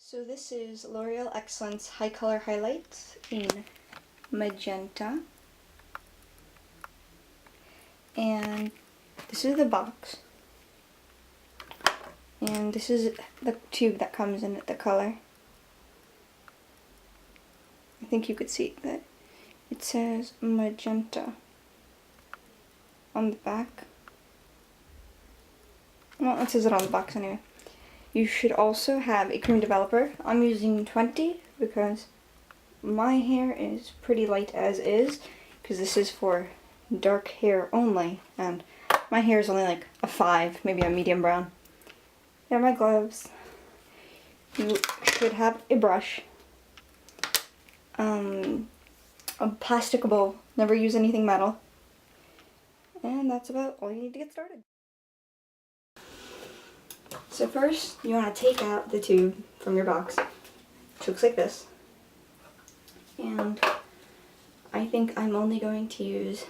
So this is L'Oreal Excellence Hicolor Highlights in Magenta. And this is the box. And this is the tube that comes in the color. I think you could see that it says Magenta on the back. Well, it says it on the box anyway. You should also have a Creme Developer. I'm using 20 because my hair is pretty light as is, because this is for dark hair only, and my hair is only like a 5, maybe a medium brown. And my gloves. You should have a brush, a plastic bowl, never use anything metal, and that's about all you need to get started. So first, you want to take out the tube from your box, which looks like this. And I think I'm only going to use,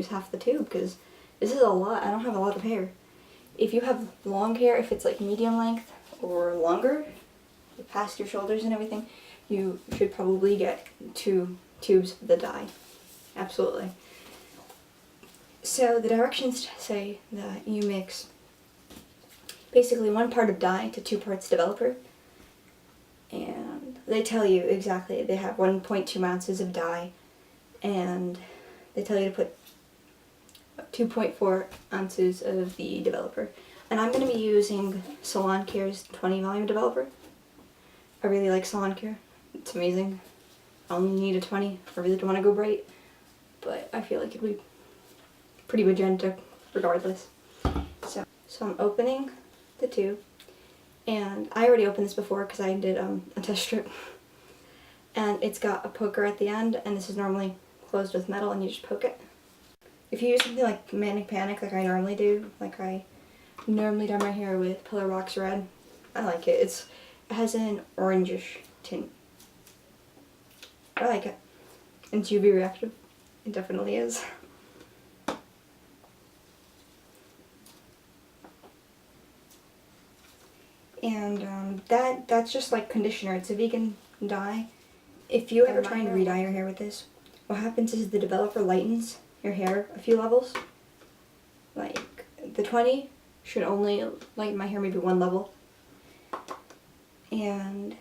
half the tube because this is a lot. I don't have a lot of hair. If you have long hair, if it's like medium length or longer, past your shoulders and everything, you should probably get 2 tubes of the dye. Absolutely. So the directions say that you mix basically 1 part of dye to 2 parts developer, and they tell you exactly, they have 1.2 ounces of dye, and they tell you to put 2.4 ounces of the developer. And I'm going to be using Salon Care's 20 volume developer. I really like Salon Care. It's amazing. I only need a 20. I really don't want to go bright, but I feel like it'd be pretty magenta regardless. So I'm opening the tube, and I already opened this before because I did a test strip, and it's got a poker at the end, and this is normally closed with metal and you just poke it. If you use something like Manic Panic like I normally do, like I normally dye my hair with Pillar Box Red, I like it. It has an orangish tint. I like it. It's UV reactive. It definitely is. And that's just like conditioner. It's a vegan dye. If you ever trying to re-dye your hair with this, what happens is the developer lightens your hair a few levels. Like the 20 should only lighten my hair maybe 1 level. And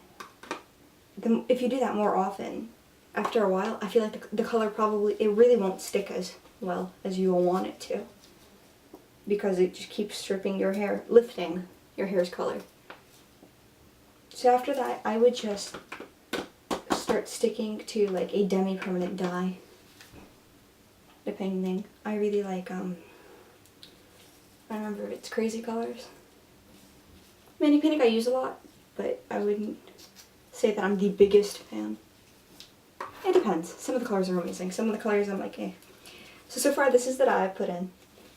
if you do that more often, after a while, I feel like the color it really won't stick as well as you will want it to, because it just keeps stripping your hair, lifting your hair's color. So after that, I would just start sticking to like a demi-permanent dye, depending. I really like, I remember it's Crazy Colors. Manic Panic I use a lot, but I wouldn't say that I'm the biggest fan. It depends. Some of the colors are amazing. Some of the colors I'm like, eh. So far this is the dye I've put in.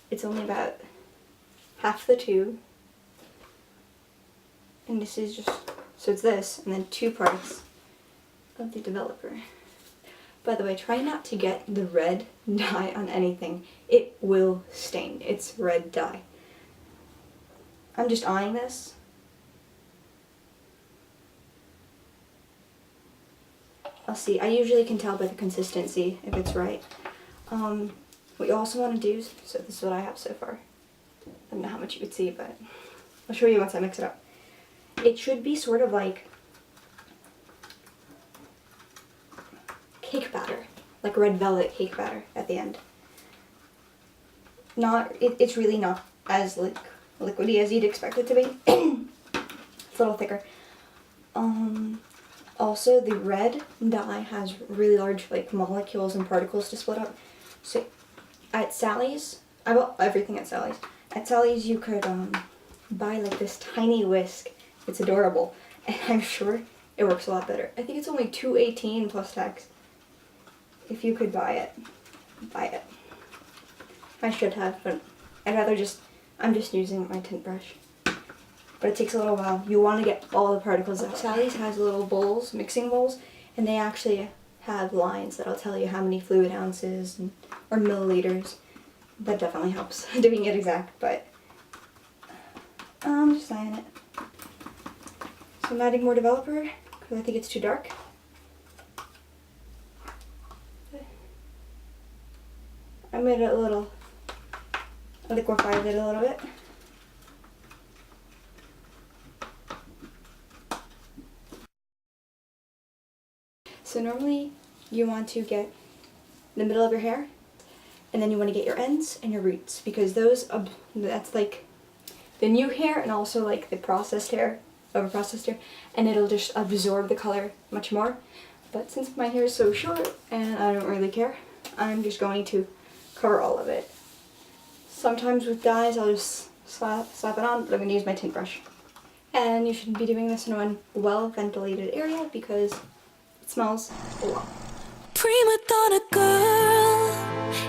It's only about half the tube. And this is just, so it's this, and then 2 parts of the developer. By the way, try not to get the red dye on anything. It will stain. It's red dye. I'm just eyeing this. I'll see. I usually can tell by the consistency if it's right. What you also want to do, so this is what I have so far. I don't know how much you could see, but I'll show you once I mix it up. It should be sort of like cake batter, like red velvet cake batter at the end. It's really not as liquidy as you'd expect it to be. It's a little thicker. Also, the red dye has really large like molecules and particles to split up. So at Sally's, I bought everything at Sally's. At Sally's you could buy like this tiny whisk. It's adorable, and I'm sure it works a lot better. I think it's only $2.18 plus tax. If you could buy it, buy it. I should have, but I'm just using my tint brush. But it takes a little while. You want to get all the particles out. Sally's has little bowls, mixing bowls, and they actually have lines that'll tell you how many fluid ounces or milliliters. That definitely helps doing it exact, but I'm just eyeing it. So I'm adding more developer because I think it's too dark. I made it a little, I liquefied it a little bit. So normally you want to get the middle of your hair, and then you want to get your ends and your roots, because those, that's like the new hair and also like the processed hair, over-processed hair, and it'll just absorb the color much more. But since my hair is so short and I don't really care, I'm just going to cover all of it. Sometimes with dyes I'll just slap it on, but I'm going to use my tint brush. And you should be doing this in one well-ventilated area because it smells a lot. Prima donna girl,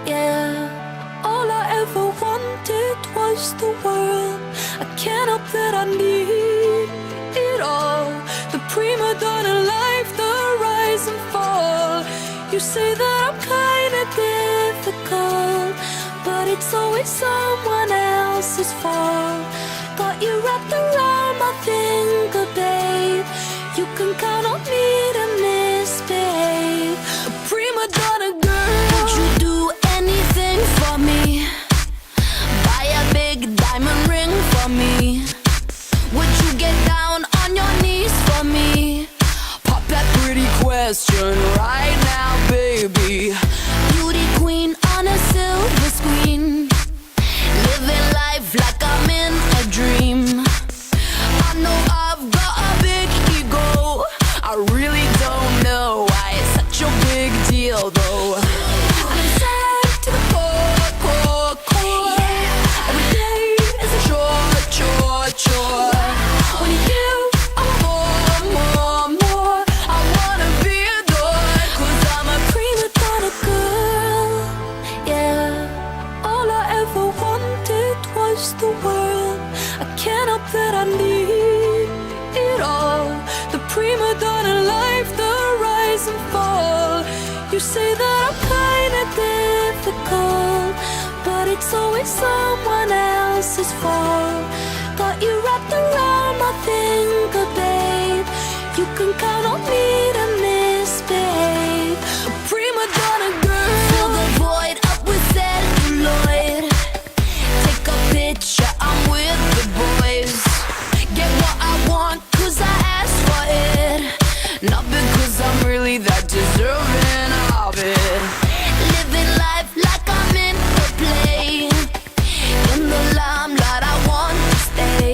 yeah. All I ever wanted was the world. I can't help that I need it all. The prima donna life, the rise and fall. You say that I'm kinda difficult, but it's always someone else's fault. Got you wrapped around my finger, babe. You can count on me to misbehave. A prima donna girl. Would you do anything for me? Buy a big diamond ring for me? Would you get down on your knees for me? Pop that pretty question right now, baby. Beauty queen on a silver screen, living life like I'm in a dream. I know I've got a big ego. I really don't know why it's such a big deal though. I'm sad to the core. Every day is a chore. When you are more, I wanna be adored, 'cause I'm a prima donna girl, yeah. All I ever wanted was the world. I can't help that I need it all. The prima donna life, the rise and fall. You say that I'm kinda difficult, but it's always someone else's fault. Got you wrapped around my finger, babe. You can count on me to misbehave. A prima donna girl. Fill the void up with celluloid. Take a picture, I'm with the boys. Get what I want, 'cause I asked for it, not because I'm really that deserving of it. Living life like I'm in a play. In the limelight I want to stay.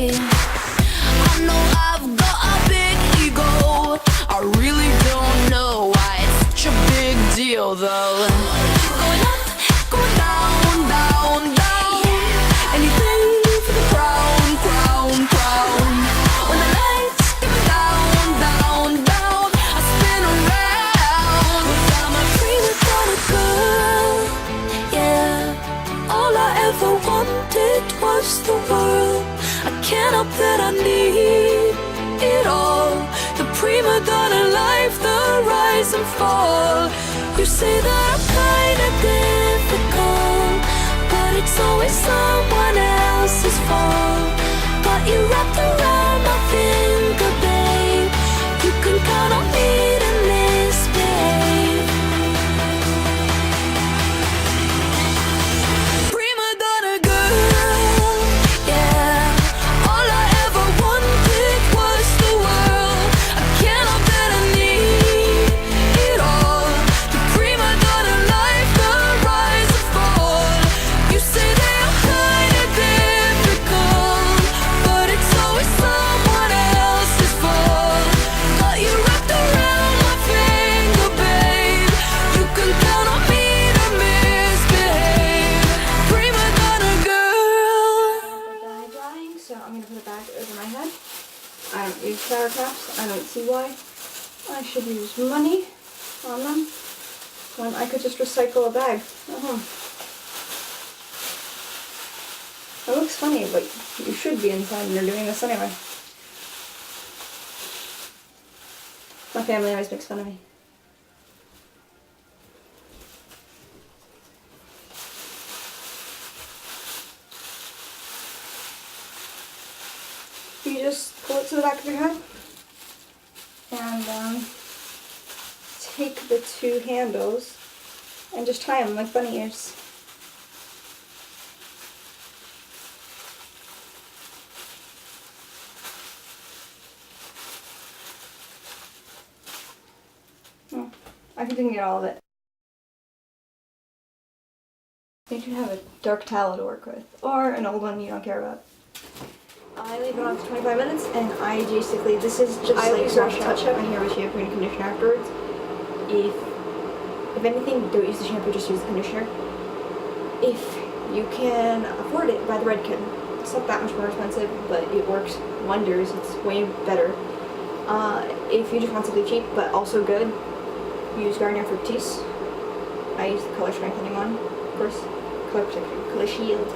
I know I've got a big ego. I really don't know why it's such a big deal though. Going up, going down. Anything for the crown. When the lights get me down, I spin around. 'Cause I'm a prima donna girl, yeah. All I ever wanted was the world. I can't help that I need it all. The prima donna life, the rise and fall. You say that I'm kinda difficult, but it's always someone else's fault. Got you wrapped around my finger, babe. You can count on me to misbehave. Prima donna girl, yeah. All I ever wanted was the world. I can't help that I need it all. The prima donna life, the rise and fall. You say that I'm kinda difficult, but it's always someone else's fault. Got you wrapped around my finger, babe. You can count on me to misbehave. Prima donna girl. Dye drying, so I'm going to put it back over my head. I don't use flower caps. I don't see why. I should use money on them when I could just recycle a bag. It looks funny, but you should be inside and you're doing this anyway. My family always makes fun of me. you just pull it to the back of your head and take the two handles and just tie them like bunny ears. Oh, I didn't get all of it. You should have a dark towel to work with, or an old one you don't care about. I leave it on for 25 minutes, and I basically, this is just like sort of touch up my hair with shampoo and conditioner afterwards. If anything, don't use the shampoo, just use the conditioner. If you can afford it, buy the red kit. It's not that much more expensive, but it works wonders. It's way better. If you just want something cheap but also good, use Garnier Fructis. I use the color strengthening one, of course, color shield,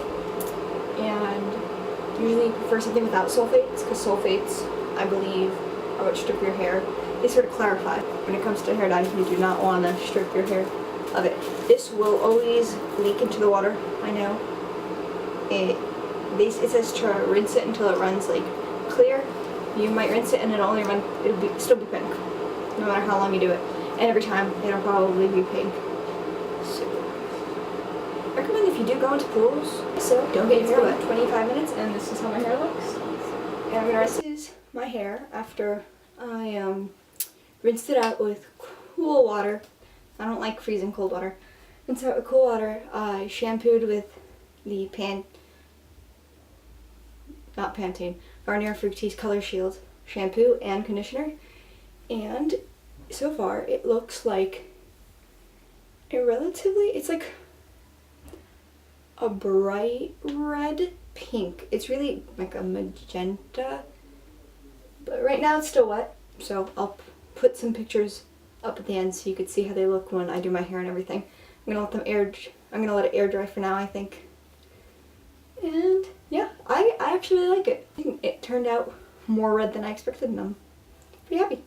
and usually prefer something without sulfates, because sulfates, I believe, are what strip your hair. They sort of clarify. When it comes to hair dye, you do not want to strip your hair of it. This will always leak into the water, I know. It says to rinse it until it runs like clear. You might rinse it and it'll still be pink, no matter how long you do it. And every time, it'll probably be pink. So, I recommend if you do go into pools, so don't get your hair wet. 25 minutes, and this is how my hair looks. And I'm gonna rinse this is my hair after I rinsed it out with cool water. I don't like freezing cold water. Rinsed it out with cool water. I shampooed with the Garnier Fructis Color Shield shampoo and conditioner, and so far it looks like it's like a bright red pink. It's really like a magenta, but right now it's still wet, so I'll put some pictures up at the end so you could see how they look when I do my hair and everything. I'm gonna let it air dry for now, I think. And yeah, I actually like it. It turned out more red than I expected, and I'm pretty happy.